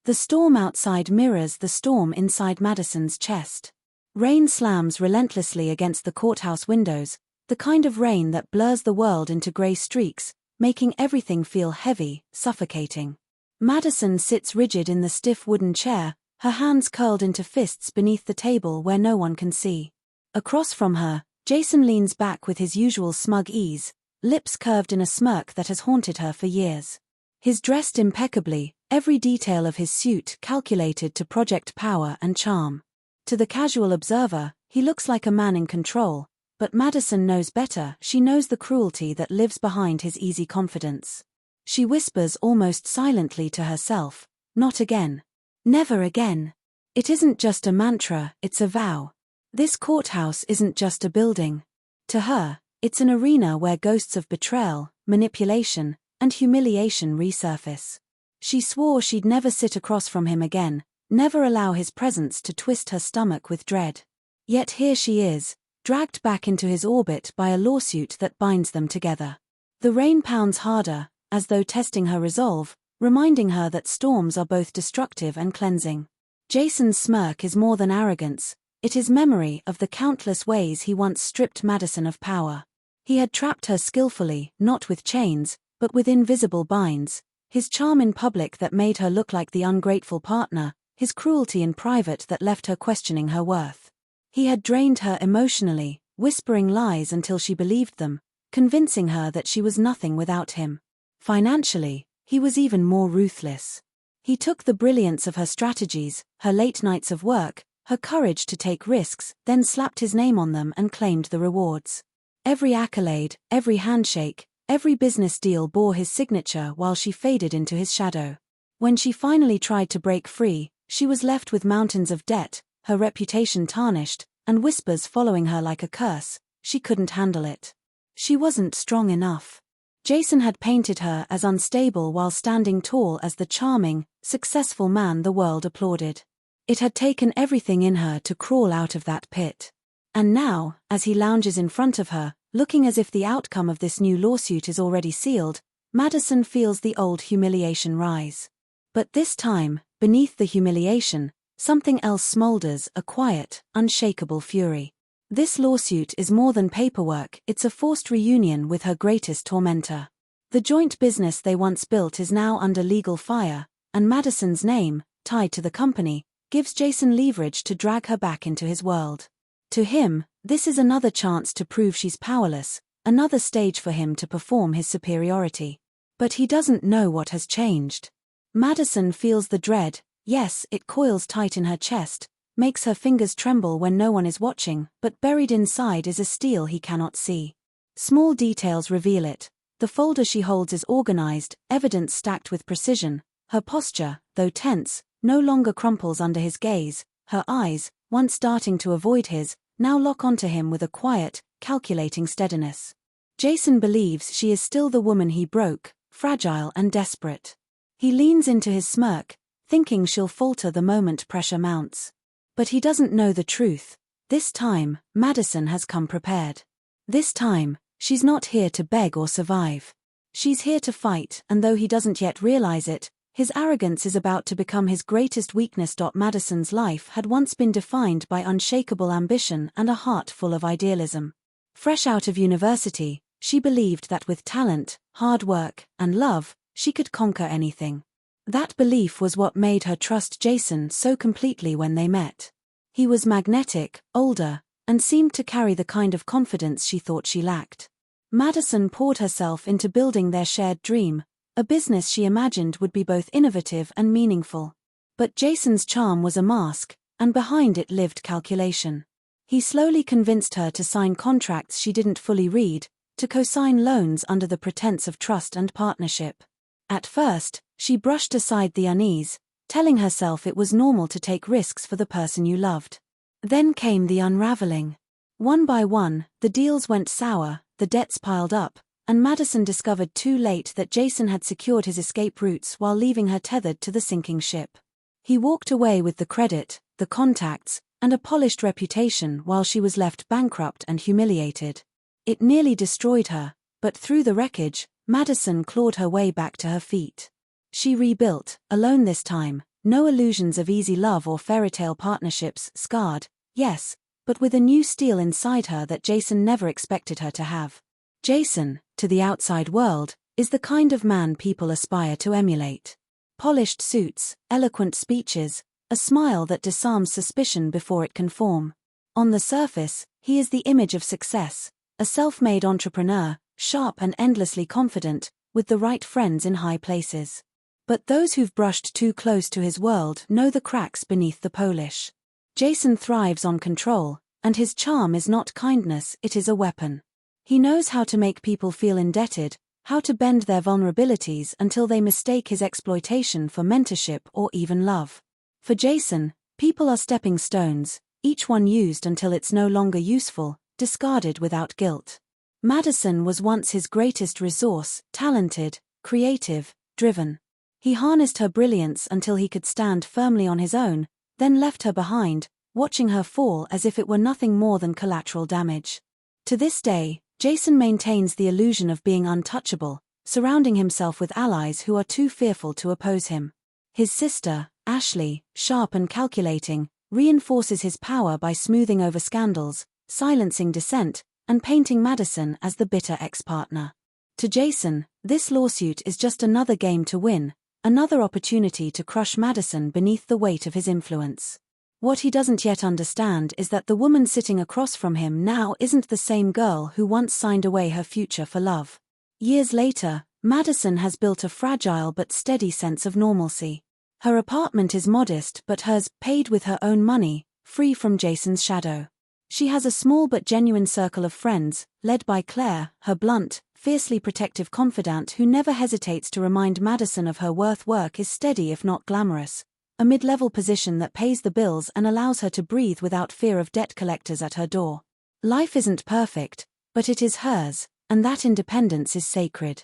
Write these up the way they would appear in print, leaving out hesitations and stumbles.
The storm outside mirrors the storm inside Madison's chest. Rain slams relentlessly against the courthouse windows, the kind of rain that blurs the world into gray streaks, making everything feel heavy, suffocating. Madison sits rigid in the stiff wooden chair, her hands curled into fists beneath the table where no one can see. Across from her, Jason leans back with his usual smug ease, lips curved in a smirk that has haunted her for years. He's dressed impeccably, every detail of his suit calculated to project power and charm. To the casual observer, he looks like a man in control, but Madison knows better. She knows the cruelty that lives behind his easy confidence. She whispers almost silently to herself, "Not again. Never again." It isn't just a mantra, it's a vow. This courthouse isn't just a building. To her, it's an arena where ghosts of betrayal, manipulation, and humiliation resurface. She swore she'd never sit across from him again, never allow his presence to twist her stomach with dread. Yet here she is, dragged back into his orbit by a lawsuit that binds them together. The rain pounds harder, as though testing her resolve, reminding her that storms are both destructive and cleansing. Jason's smirk is more than arrogance, it is memory of the countless ways he once stripped Madison of power. He had trapped her skillfully, not with chains, but with invisible binds, his charm in public that made her look like the ungrateful partner, his cruelty in private that left her questioning her worth. He had drained her emotionally, whispering lies until she believed them, convincing her that she was nothing without him. Financially, he was even more ruthless. He took the brilliance of her strategies, her late nights of work, her courage to take risks, then slapped his name on them and claimed the rewards. Every accolade, every handshake, every business deal bore his signature while she faded into his shadow. When she finally tried to break free, she was left with mountains of debt, her reputation tarnished, and whispers following her like a curse. She couldn't handle it. She wasn't strong enough. Jason had painted her as unstable while standing tall as the charming, successful man the world applauded. It had taken everything in her to crawl out of that pit. And now, as he lounges in front of her, looking as if the outcome of this new lawsuit is already sealed, Madison feels the old humiliation rise. But this time, beneath the humiliation, something else smolders, a quiet, unshakable fury. This lawsuit is more than paperwork, it's a forced reunion with her greatest tormentor. The joint business they once built is now under legal fire, and Madison's name, tied to the company, gives Jason leverage to drag her back into his world. To him, this is another chance to prove she's powerless, another stage for him to perform his superiority. But he doesn't know what has changed. Madison feels the dread. Yes, it coils tight in her chest, makes her fingers tremble when no one is watching, but buried inside is a steel he cannot see. Small details reveal it. The folder she holds is organized, evidence stacked with precision. Her posture, though tense, no longer crumples under his gaze. Her eyes, once darting to avoid his, now lock onto him with a quiet, calculating steadiness. Jason believes she is still the woman he broke, fragile and desperate. He leans into his smirk, thinking she'll falter the moment pressure mounts. But he doesn't know the truth. This time, Madison has come prepared. This time, she's not here to beg or survive. She's here to fight, and though he doesn't yet realize it, his arrogance is about to become his greatest weakness. Madison's life had once been defined by unshakable ambition and a heart full of idealism. Fresh out of university, she believed that with talent, hard work, and love, she could conquer anything. That belief was what made her trust Jason so completely when they met. He was magnetic, older, and seemed to carry the kind of confidence she thought she lacked. Madison poured herself into building their shared dream, a business she imagined would be both innovative and meaningful. But Jason's charm was a mask, and behind it lived calculation. He slowly convinced her to sign contracts she didn't fully read, to co-sign loans under the pretense of trust and partnership. At first, she brushed aside the unease, telling herself it was normal to take risks for the person you loved. Then came the unraveling. One by one, the deals went sour, the debts piled up, and Madison discovered too late that Jason had secured his escape routes while leaving her tethered to the sinking ship. He walked away with the credit, the contacts, and a polished reputation while she was left bankrupt and humiliated. It nearly destroyed her, but through the wreckage, Madison clawed her way back to her feet. She rebuilt, alone this time, No illusions of easy love or fairytale partnerships, scarred, yes, but with a new steel inside her that Jason never expected her to have. Jason, to the outside world, is the kind of man people aspire to emulate. Polished suits, eloquent speeches, a smile that disarms suspicion before it can form. On the surface, he is the image of success, a self-made entrepreneur, sharp and endlessly confident, with the right friends in high places. But those who've brushed too close to his world know the cracks beneath the polish. Jason thrives on control, and his charm is not kindness, it is a weapon. He knows how to make people feel indebted, how to bend their vulnerabilities until they mistake his exploitation for mentorship or even love. For Jason, people are stepping stones, each one used until it's no longer useful, discarded without guilt. Madison was once his greatest resource, talented, creative, driven. He harnessed her brilliance until he could stand firmly on his own, then left her behind, watching her fall as if it were nothing more than collateral damage. To this day, Jason maintains the illusion of being untouchable, surrounding himself with allies who are too fearful to oppose him. His sister, Ashley, sharp and calculating, reinforces his power by smoothing over scandals, silencing dissent, and painting Madison as the bitter ex-partner. To Jason, this lawsuit is just another game to win, another opportunity to crush Madison beneath the weight of his influence. What he doesn't yet understand is that the woman sitting across from him now isn't the same girl who once signed away her future for love. Years later, Madison has built a fragile but steady sense of normalcy. Her apartment is modest but hers, paid with her own money, free from Jason's shadow. She has a small but genuine circle of friends, led by Claire, her blunt, fiercely protective confidant who never hesitates to remind Madison of her worth. Work is steady if not glamorous, a mid-level position that pays the bills and allows her to breathe without fear of debt collectors at her door. Life isn't perfect, but it is hers, and that independence is sacred.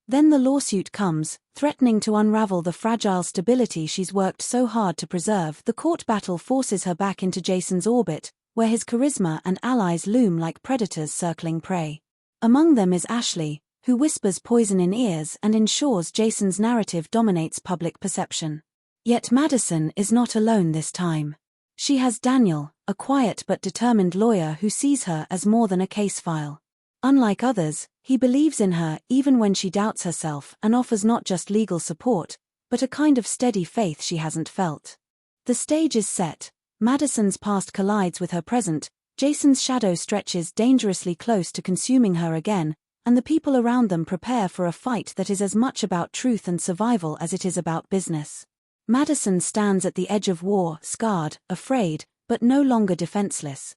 Then the lawsuit comes, threatening to unravel the fragile stability she's worked so hard to preserve. The court battle forces her back into Jason's orbit, where his charisma and allies loom like predators circling prey. Among them is Ashley, who whispers poison in ears and ensures Jason's narrative dominates public perception. Yet Madison is not alone this time. She has Daniel, a quiet but determined lawyer who sees her as more than a case file. Unlike others, he believes in her even when she doubts herself and offers not just legal support, but a kind of steady faith she hasn't felt. The stage is set, Madison's past collides with her present, Jason's shadow stretches dangerously close to consuming her again, and the people around them prepare for a fight that is as much about truth and survival as it is about business. Madison stands at the edge of war, scarred, afraid, but no longer defenseless.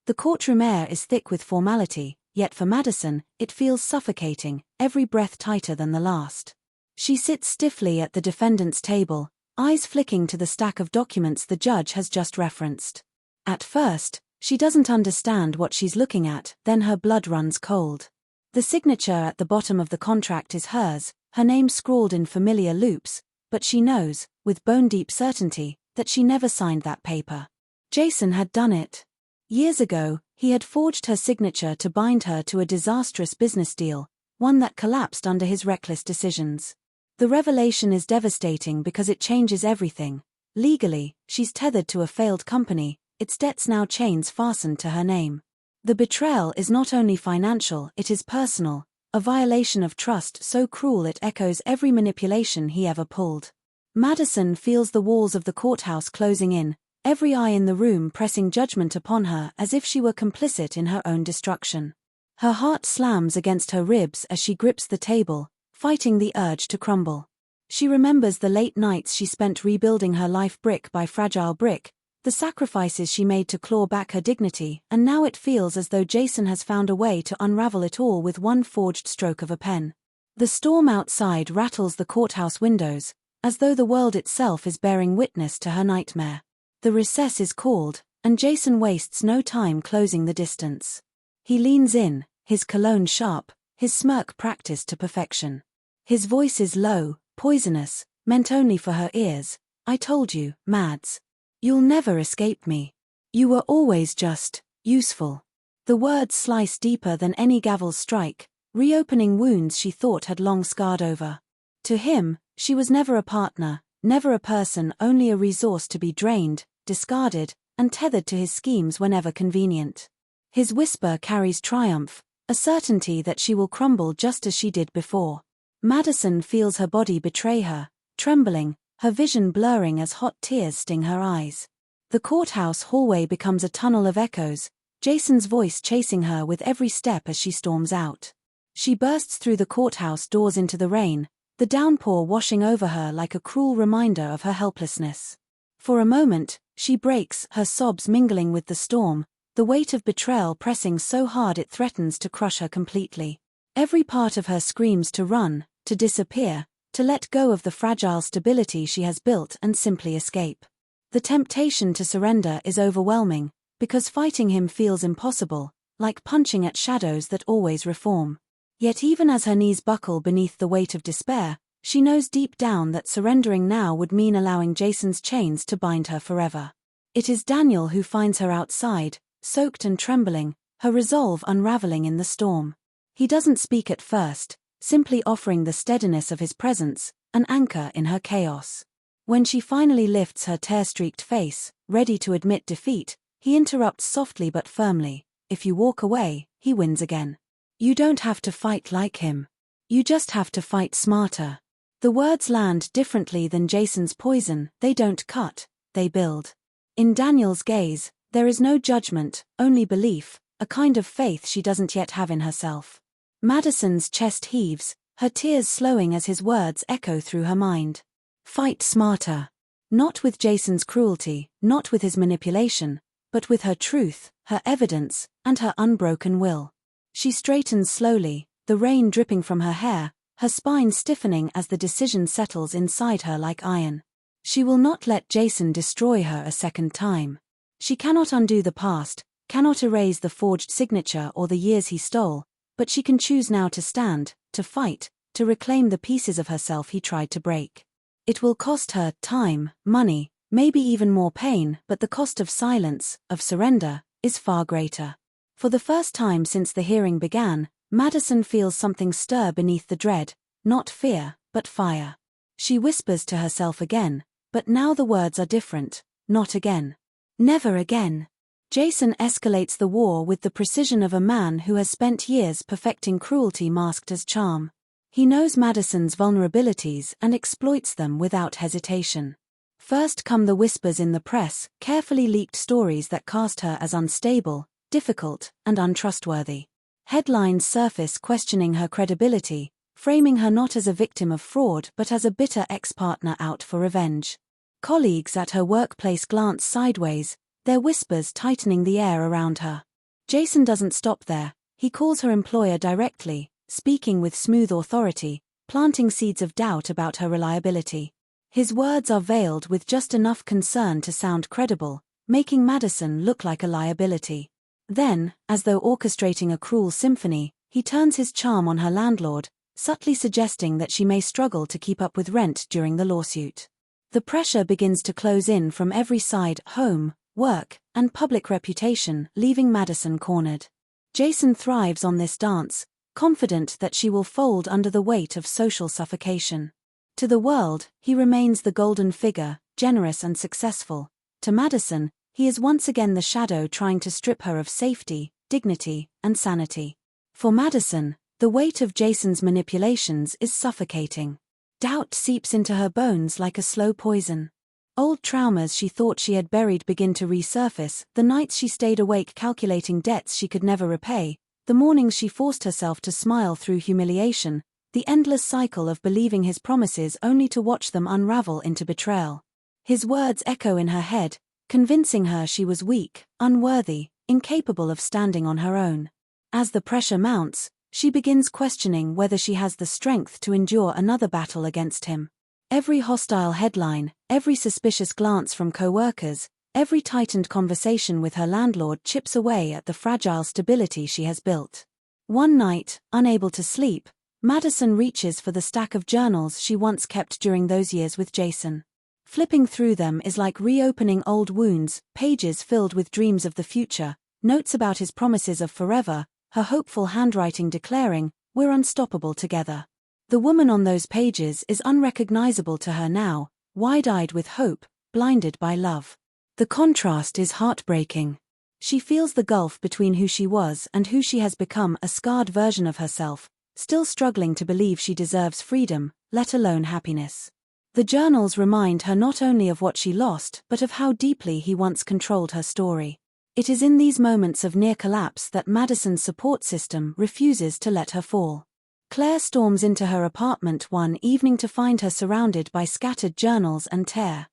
The courtroom air is thick with formality, yet for Madison, it feels suffocating, every breath tighter than the last. She sits stiffly at the defendant's table, eyes flicking to the stack of documents the judge has just referenced. At first, she doesn't understand what she's looking at, then her blood runs cold. The signature at the bottom of the contract is hers, her name scrawled in familiar loops, but she knows, with bone-deep certainty, that she never signed that paper. Jason had done it. Years ago, he had forged her signature to bind her to a disastrous business deal, one that collapsed under his reckless decisions. The revelation is devastating because it changes everything. Legally, she's tethered to a failed company, its debts now chains fastened to her name. The betrayal is not only financial, it is personal, a violation of trust so cruel it echoes every manipulation he ever pulled. Madison feels the walls of the courthouse closing in, every eye in the room pressing judgment upon her as if she were complicit in her own destruction. Her heart slams against her ribs as she grips the table, fighting the urge to crumble. She remembers the late nights she spent rebuilding her life brick by fragile brick, the sacrifices she made to claw back her dignity, and now it feels as though Jason has found a way to unravel it all with one forged stroke of a pen. The storm outside rattles the courthouse windows, as though the world itself is bearing witness to her nightmare. The recess is called, and Jason wastes no time closing the distance. He leans in, his cologne sharp, his smirk practiced to perfection. His voice is low, poisonous, meant only for her ears. I told you, Mads. You'll never escape me. You were always just useful. The words slice deeper than any gavel's strike, reopening wounds she thought had long scarred over. To him, she was never a partner, Never a person, only a resource to be drained, discarded, and tethered to his schemes whenever convenient. His whisper carries triumph, a certainty that she will crumble just as she did before. Madison feels her body betray her, trembling, her vision blurring as hot tears sting her eyes. The courthouse hallway becomes a tunnel of echoes, Jason's voice chasing her with every step as she storms out. She bursts through the courthouse doors into the rain, the downpour washing over her like a cruel reminder of her helplessness. For a moment, she breaks, her sobs mingling with the storm, the weight of betrayal pressing so hard it threatens to crush her completely. Every part of her screams to run, to disappear, to let go of the fragile stability she has built and simply escape. The temptation to surrender is overwhelming, because fighting him feels impossible, like punching at shadows that always reform. Yet even as her knees buckle beneath the weight of despair, she knows deep down that surrendering now would mean allowing Jason's chains to bind her forever. It is Daniel who finds her outside, soaked and trembling, her resolve unraveling in the storm. He doesn't speak at first, simply offering the steadiness of his presence, an anchor in her chaos. When she finally lifts her tear-streaked face, ready to admit defeat, he interrupts softly but firmly. If you walk away, he wins again. You don't have to fight like him. You just have to fight smarter. The words land differently than Jason's poison, they don't cut, they build. In Daniel's gaze, there is no judgment, only belief, a kind of faith she doesn't yet have in herself. Madison's chest heaves, her tears slowing as his words echo through her mind. Fight smarter. Not with Jason's cruelty, not with his manipulation, but with her truth, her evidence, and her unbroken will. She straightens slowly, the rain dripping from her hair, her spine stiffening as the decision settles inside her like iron. She will not let Jason destroy her a second time. She cannot undo the past, cannot erase the forged signature or the years he stole, but she can choose now to stand, to fight, to reclaim the pieces of herself he tried to break. It will cost her time, money, maybe even more pain, but the cost of silence, of surrender, is far greater. For the first time since the hearing began, Madison feels something stir beneath the dread, not fear, but fire. She whispers to herself again, but now the words are different, not again. Never again. Jason escalates the war with the precision of a man who has spent years perfecting cruelty masked as charm. He knows Madison's vulnerabilities and exploits them without hesitation. First come the whispers in the press, carefully leaked stories that cast her as unstable, difficult, and untrustworthy. Headlines surface questioning her credibility, framing her not as a victim of fraud but as a bitter ex-partner out for revenge. Colleagues at her workplace glance sideways, their whispers tightening the air around her. Jason doesn't stop there, he calls her employer directly, speaking with smooth authority, planting seeds of doubt about her reliability. His words are veiled with just enough concern to sound credible, making Madison look like a liability. Then, as though orchestrating a cruel symphony, he turns his charm on her landlord, subtly suggesting that she may struggle to keep up with rent during the lawsuit. The pressure begins to close in from every side: home, work, and public reputation, leaving Madison cornered. Jason thrives on this dance, confident that she will fold under the weight of social suffocation. To the world, he remains the golden figure, generous and successful. To Madison, he is once again the shadow trying to strip her of safety, dignity, and sanity. For Madison, the weight of Jason's manipulations is suffocating. Doubt seeps into her bones like a slow poison. Old traumas she thought she had buried begin to resurface, the nights she stayed awake calculating debts she could never repay, the mornings she forced herself to smile through humiliation, the endless cycle of believing his promises only to watch them unravel into betrayal. His words echo in her head, convincing her she was weak, unworthy, incapable of standing on her own. As the pressure mounts, she begins questioning whether she has the strength to endure another battle against him. Every hostile headline, every suspicious glance from co-workers, every tightened conversation with her landlord chips away at the fragile stability she has built. One night, unable to sleep, Madison reaches for the stack of journals she once kept during those years with Jason. Flipping through them is like reopening old wounds, pages filled with dreams of the future, notes about his promises of forever, her hopeful handwriting declaring, "We're unstoppable together." The woman on those pages is unrecognizable to her now, wide-eyed with hope, blinded by love. The contrast is heartbreaking. She feels the gulf between who she was and who she has become, a scarred version of herself, still struggling to believe she deserves freedom, let alone happiness. The journals remind her not only of what she lost but of how deeply he once controlled her story. It is in these moments of near collapse that Madison's support system refuses to let her fall. Claire storms into her apartment one evening to find her surrounded by scattered journals and tear.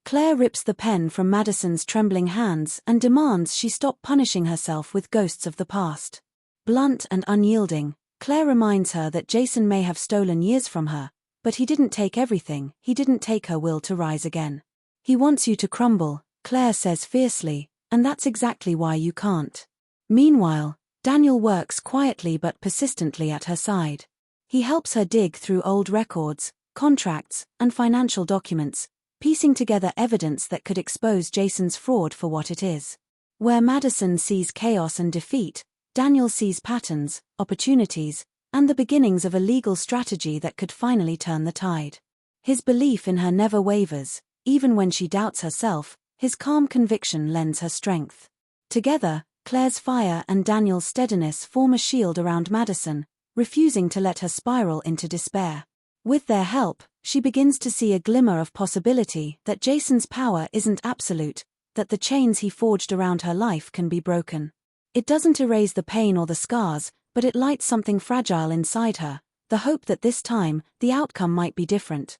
Claire rips the pen from Madison's trembling hands and demands she stop punishing herself with ghosts of the past. Blunt and unyielding, Claire reminds her that Jason may have stolen years from her, but he didn't take everything. He didn't take her will to rise again. He wants you to crumble, Claire says fiercely, and that's exactly why you can't. Meanwhile, Daniel works quietly but persistently at her side. He helps her dig through old records, contracts, and financial documents, piecing together evidence that could expose Jason's fraud for what it is. Where Madison sees chaos and defeat, Daniel sees patterns, opportunities, and the beginnings of a legal strategy that could finally turn the tide. His belief in her never wavers, even when she doubts herself. His calm conviction lends her strength. Together, Claire's fire and Daniel's steadiness form a shield around Madison, refusing to let her spiral into despair. With their help, she begins to see a glimmer of possibility, that Jason's power isn't absolute, that the chains he forged around her life can be broken. It doesn't erase the pain or the scars, but it lights something fragile inside her, the hope that this time, the outcome might be different.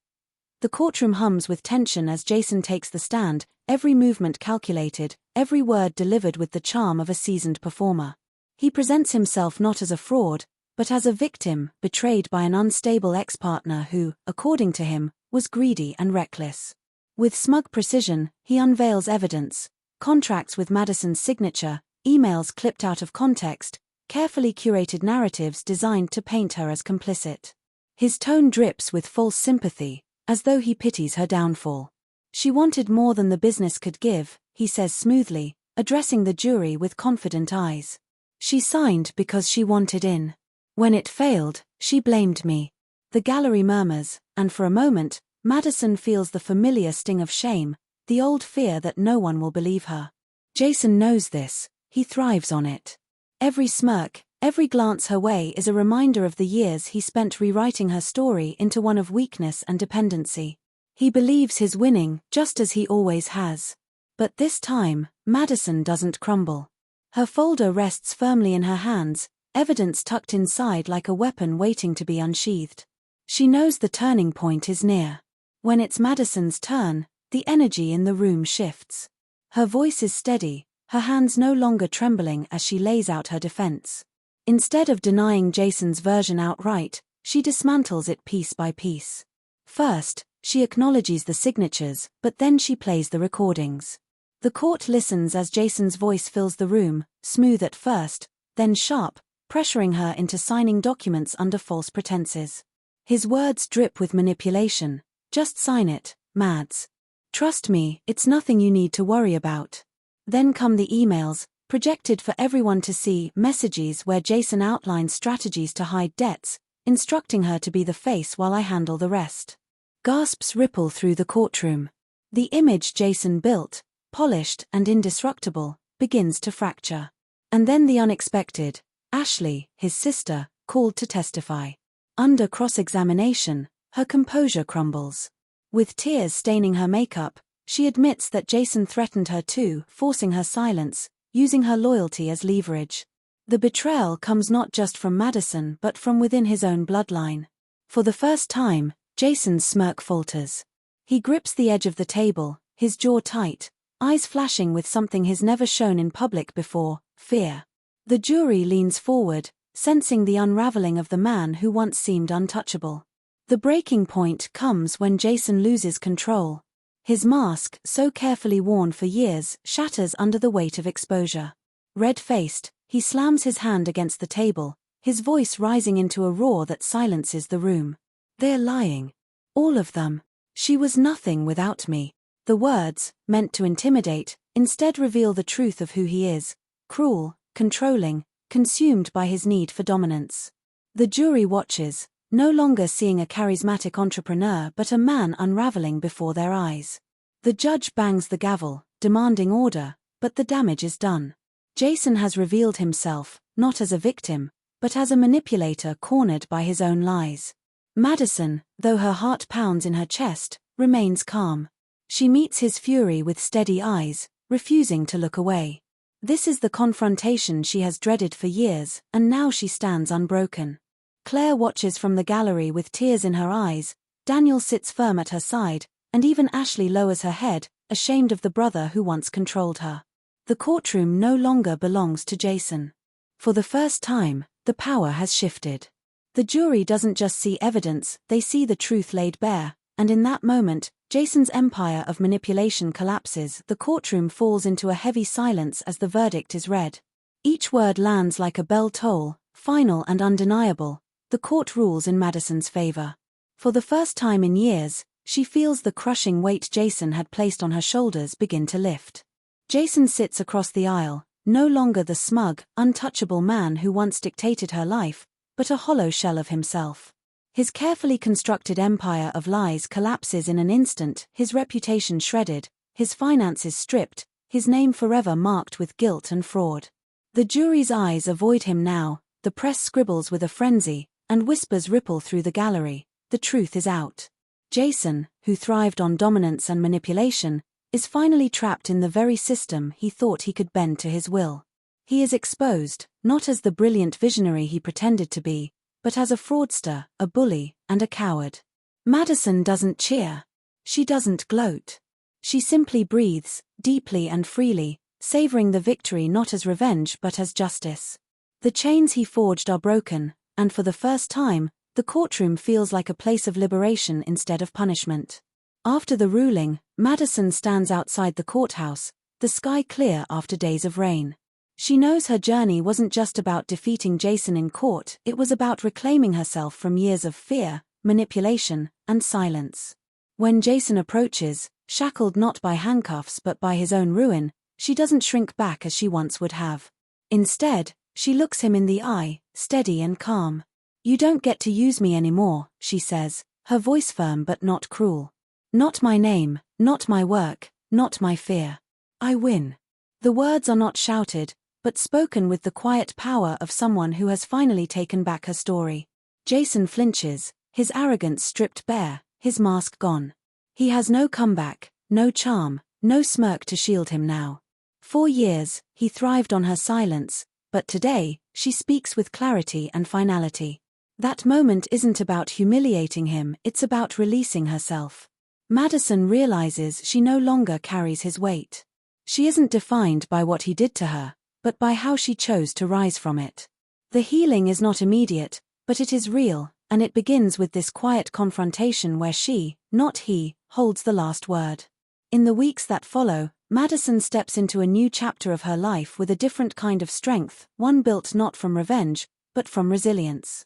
The courtroom hums with tension as Jason takes the stand, every movement calculated, every word delivered with the charm of a seasoned performer. He presents himself not as a fraud, but as a victim, betrayed by an unstable ex-partner who, according to him, was greedy and reckless. With smug precision, he unveils evidence, contracts with Madison's signature, emails clipped out of context, carefully curated narratives designed to paint her as complicit. His tone drips with false sympathy, as though he pities her downfall. She wanted more than the business could give, he says smoothly, addressing the jury with confident eyes. She signed because she wanted in. When it failed, she blamed me. The gallery murmurs, and for a moment, Madison feels the familiar sting of shame, the old fear that no one will believe her. Jason knows this, he thrives on it. Every smirk, every glance her way is a reminder of the years he spent rewriting her story into one of weakness and dependency. He believes he's winning, just as he always has. But this time, Madison doesn't crumble. Her folder rests firmly in her hands, evidence tucked inside like a weapon waiting to be unsheathed. She knows the turning point is near. When it's Madison's turn, the energy in the room shifts. Her voice is steady, her hands no longer trembling as she lays out her defense. Instead of denying Jason's version outright, she dismantles it piece by piece. First, she acknowledges the signatures, but then she plays the recordings. The court listens as Jason's voice fills the room, smooth at first, then sharp, pressuring her into signing documents under false pretenses. His words drip with manipulation. Just sign it, Mads. Trust me, it's nothing you need to worry about. Then come the emails, projected for everyone to see, messages where Jason outlines strategies to hide debts, instructing her to be the face while I handle the rest. Gasps ripple through the courtroom. The image Jason built, polished and indestructible, begins to fracture. And then the unexpected. Ashley, his sister, called to testify. Under cross-examination, her composure crumbles. With tears staining her makeup, she admits that Jason threatened her too, forcing her silence, using her loyalty as leverage. The betrayal comes not just from Madison but from within his own bloodline. For the first time, Jason's smirk falters. He grips the edge of the table, his jaw tight, eyes flashing with something he's never shown in public before, fear. The jury leans forward, sensing the unraveling of the man who once seemed untouchable. The breaking point comes when Jason loses control. His mask, so carefully worn for years, shatters under the weight of exposure. Red-faced, he slams his hand against the table, his voice rising into a roar that silences the room. They're lying. All of them. She was nothing without me. The words, meant to intimidate, instead reveal the truth of who he is. Cruel, controlling, consumed by his need for dominance. The jury watches, no longer seeing a charismatic entrepreneur but a man unraveling before their eyes. The judge bangs the gavel, demanding order, but the damage is done. Jason has revealed himself, not as a victim, but as a manipulator cornered by his own lies. Madison, though her heart pounds in her chest, remains calm. She meets his fury with steady eyes, refusing to look away. This is the confrontation she has dreaded for years, and now she stands unbroken. Claire watches from the gallery with tears in her eyes, Daniel sits firm at her side, and even Ashley lowers her head, ashamed of the brother who once controlled her. The courtroom no longer belongs to Jason. For the first time, the power has shifted. The jury doesn't just see evidence, they see the truth laid bare, and in that moment, Jason's empire of manipulation collapses. The courtroom falls into a heavy silence as the verdict is read. Each word lands like a bell toll, final and undeniable. The court rules in Madison's favor. For the first time in years, she feels the crushing weight Jason had placed on her shoulders begin to lift. Jason sits across the aisle, no longer the smug, untouchable man who once dictated her life, but a hollow shell of himself. His carefully constructed empire of lies collapses in an instant, his reputation shredded, his finances stripped, his name forever marked with guilt and fraud. The jury's eyes avoid him now, the press scribbles with a frenzy, and whispers ripple through the gallery. The truth is out. Jason, who thrived on dominance and manipulation, is finally trapped in the very system he thought he could bend to his will. He is exposed, not as the brilliant visionary he pretended to be, but as a fraudster, a bully, and a coward. Madison doesn't cheer. She doesn't gloat. She simply breathes, deeply and freely, savoring the victory not as revenge but as justice. The chains he forged are broken, and for the first time, the courtroom feels like a place of liberation instead of punishment. After the ruling, Madison stands outside the courthouse, the sky clear after days of rain. She knows her journey wasn't just about defeating Jason in court, it was about reclaiming herself from years of fear, manipulation, and silence. When Jason approaches, shackled not by handcuffs but by his own ruin, she doesn't shrink back as she once would have. Instead, she looks him in the eye, steady and calm. "You don't get to use me anymore," she says, her voice firm but not cruel. "Not my name, not my work, not my fear. I win." The words are not shouted, but spoken with the quiet power of someone who has finally taken back her story. Jason flinches, his arrogance stripped bare, his mask gone. He has no comeback, no charm, no smirk to shield him now. For years, he thrived on her silence, but today, she speaks with clarity and finality. That moment isn't about humiliating him, it's about releasing herself. Madison realizes she no longer carries his weight. She isn't defined by what he did to her, but by how she chose to rise from it. The healing is not immediate, but it is real, and it begins with this quiet confrontation where she, not he, holds the last word. In the weeks that follow, Madison steps into a new chapter of her life with a different kind of strength, one built not from revenge, but from resilience.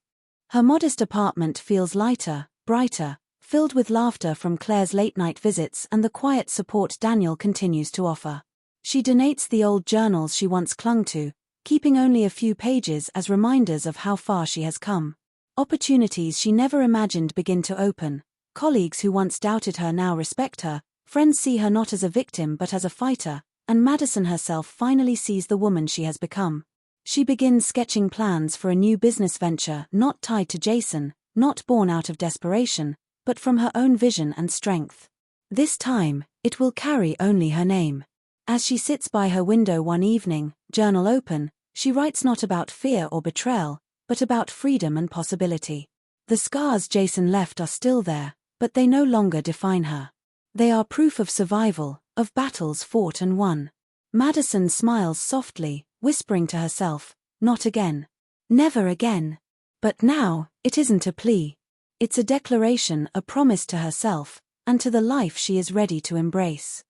Her modest apartment feels lighter, brighter, filled with laughter from Claire's late-night visits and the quiet support Daniel continues to offer. She donates the old journals she once clung to, keeping only a few pages as reminders of how far she has come. Opportunities she never imagined begin to open. Colleagues who once doubted her now respect her, friends see her not as a victim but as a fighter, and Madison herself finally sees the woman she has become. She begins sketching plans for a new business venture not tied to Jason, not born out of desperation, but from her own vision and strength. This time, it will carry only her name. As she sits by her window one evening, journal open, she writes not about fear or betrayal, but about freedom and possibility. The scars Jason left are still there, but they no longer define her. They are proof of survival, of battles fought and won. Madison smiles softly, whispering to herself, "Not again. Never again." But now, it isn't a plea. It's a declaration, a promise to herself, and to the life she is ready to embrace.